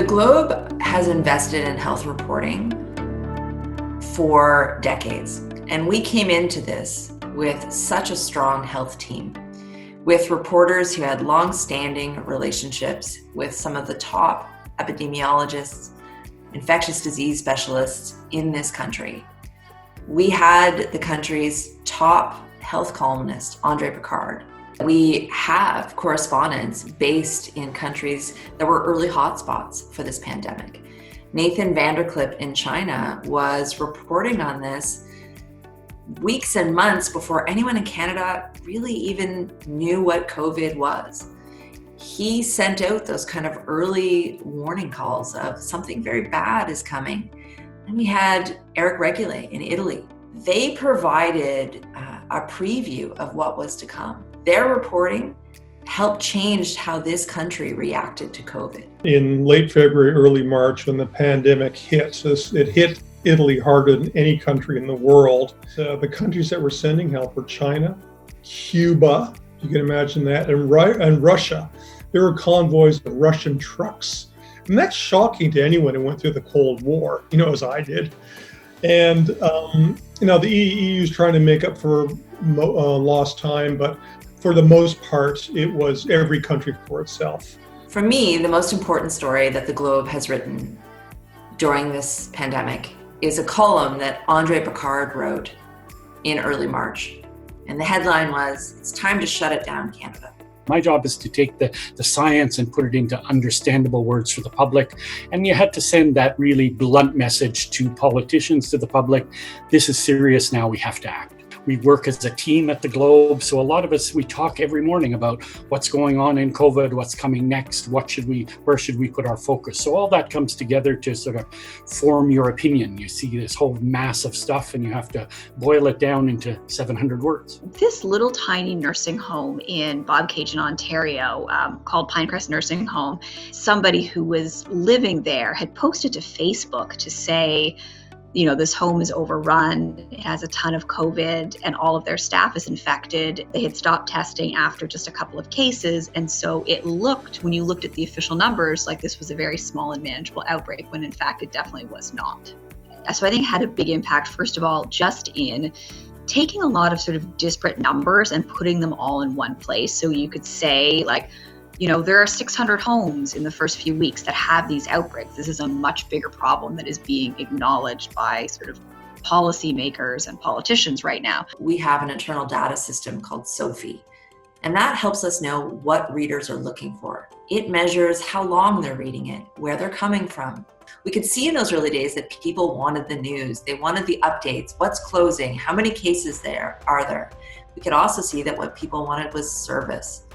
The Globe has invested in health reporting for decades, and we came into this with such a strong health team, with reporters who had long-standing relationships with some of the top epidemiologists, infectious disease specialists in this country. We had the country's top health columnist, Andre Picard. We have correspondents based in countries that were early hotspots for this pandemic. Nathan Vanderclip in China was reporting on this weeks and months before anyone in Canada really even knew what COVID was. He sent out those kind of early warning calls of something very bad is coming. And we had Eric Regule in Italy. They provided a preview of what was to come. Their reporting helped change how this country reacted to COVID. In late February, early March, when the pandemic hit, it hit Italy harder than any country in the world. The countries that were sending help were China, Cuba, you can imagine that, and Russia. There were convoys of Russian trucks. And that's shocking to anyone who went through the Cold War, as I did. And, the EU is trying to make up for lost time, but for the most part, it was every country for itself. For me, the most important story that the Globe has written during this pandemic is a column that Andre Picard wrote in early March. And the headline was, "It's time to shut it down, Canada." My job is to take the science and put it into understandable words for the public. And you had to send that really blunt message to politicians, to the public. This is serious now, we have to act. We work as a team at the Globe. So a lot of us, we talk every morning about what's going on in COVID, what's coming next, where should we put our focus? So all that comes together to sort of form your opinion. You see this whole mass of stuff and you have to boil it down into 700 words. This little tiny nursing home in Bobcaygeon, Ontario, called Pinecrest Nursing Home, somebody who was living there had posted to Facebook to say, this home is overrun, it has a ton of COVID, and all of their staff is infected. They had stopped testing after just a couple of cases, and so it looked, when you looked at the official numbers, like this was a very small and manageable outbreak, when in fact it definitely was not. So I think it had a big impact, first of all, just in taking a lot of sort of disparate numbers and putting them all in one place. So you could say, there are 600 homes in the first few weeks that have these outbreaks. This is a much bigger problem that is being acknowledged by sort of policymakers and politicians right now. We have an internal data system called SOPHI, and that helps us know what readers are looking for. It measures how long they're reading it, where they're coming from. We could see in those early days that people wanted the news. They wanted the updates. What's closing? How many cases are there? We could also see that what people wanted was service.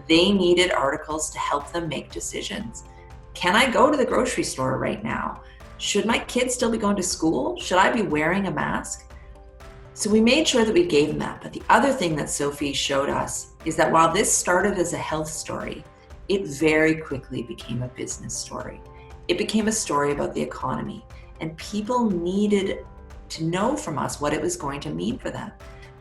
They needed articles to help them make decisions. Can I go to the grocery store right now? Should my kids still be going to school? Should I be wearing a mask? So we made sure that we gave them that. But the other thing that SOPHI showed us is that while this started as a health story, it very quickly became a business story. It became a story about the economy, and people needed to know from us what it was going to mean for them.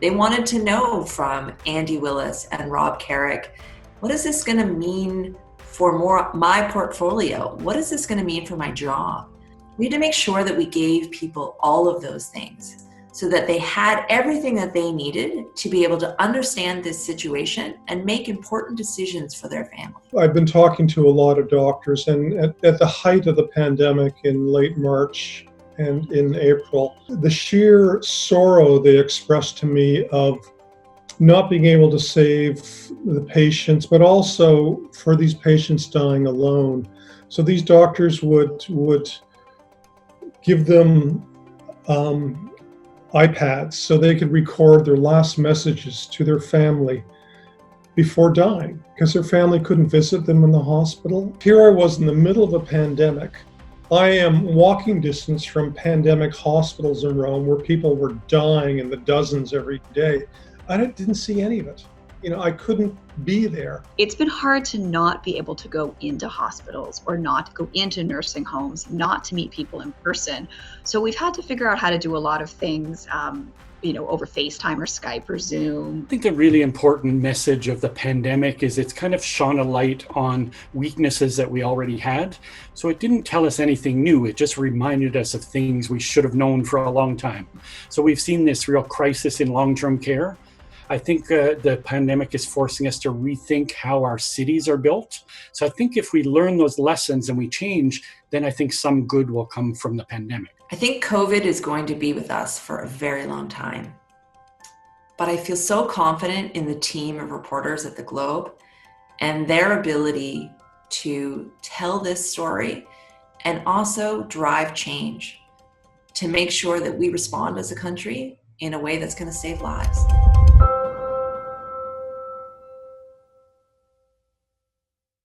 They wanted to know from Andy Willis and Rob Carrick, what is this going to mean for my portfolio? What is this going to mean for my job? We had to make sure that we gave people all of those things so that they had everything that they needed to be able to understand this situation and make important decisions for their family. I've been talking to a lot of doctors, and at the height of the pandemic in late March and in April, the sheer sorrow they expressed to me of not being able to save the patients, but also for these patients dying alone. So these doctors would give them iPads so they could record their last messages to their family before dying, because their family couldn't visit them in the hospital. Here I was in the middle of a pandemic. I am walking distance from pandemic hospitals in Rome where people were dying in the dozens every day. I didn't see any of it. I couldn't be there. It's been hard to not be able to go into hospitals or not to go into nursing homes, not to meet people in person. So we've had to figure out how to do a lot of things over FaceTime or Skype or Zoom. I think a really important message of the pandemic is it's kind of shone a light on weaknesses that we already had. So it didn't tell us anything new. It just reminded us of things we should have known for a long time. So we've seen this real crisis in long-term care. I think the pandemic is forcing us to rethink how our cities are built. So I think if we learn those lessons and we change, then I think some good will come from the pandemic. I think COVID is going to be with us for a very long time. But I feel so confident in the team of reporters at the Globe and their ability to tell this story and also drive change to make sure that we respond as a country in a way that's going to save lives.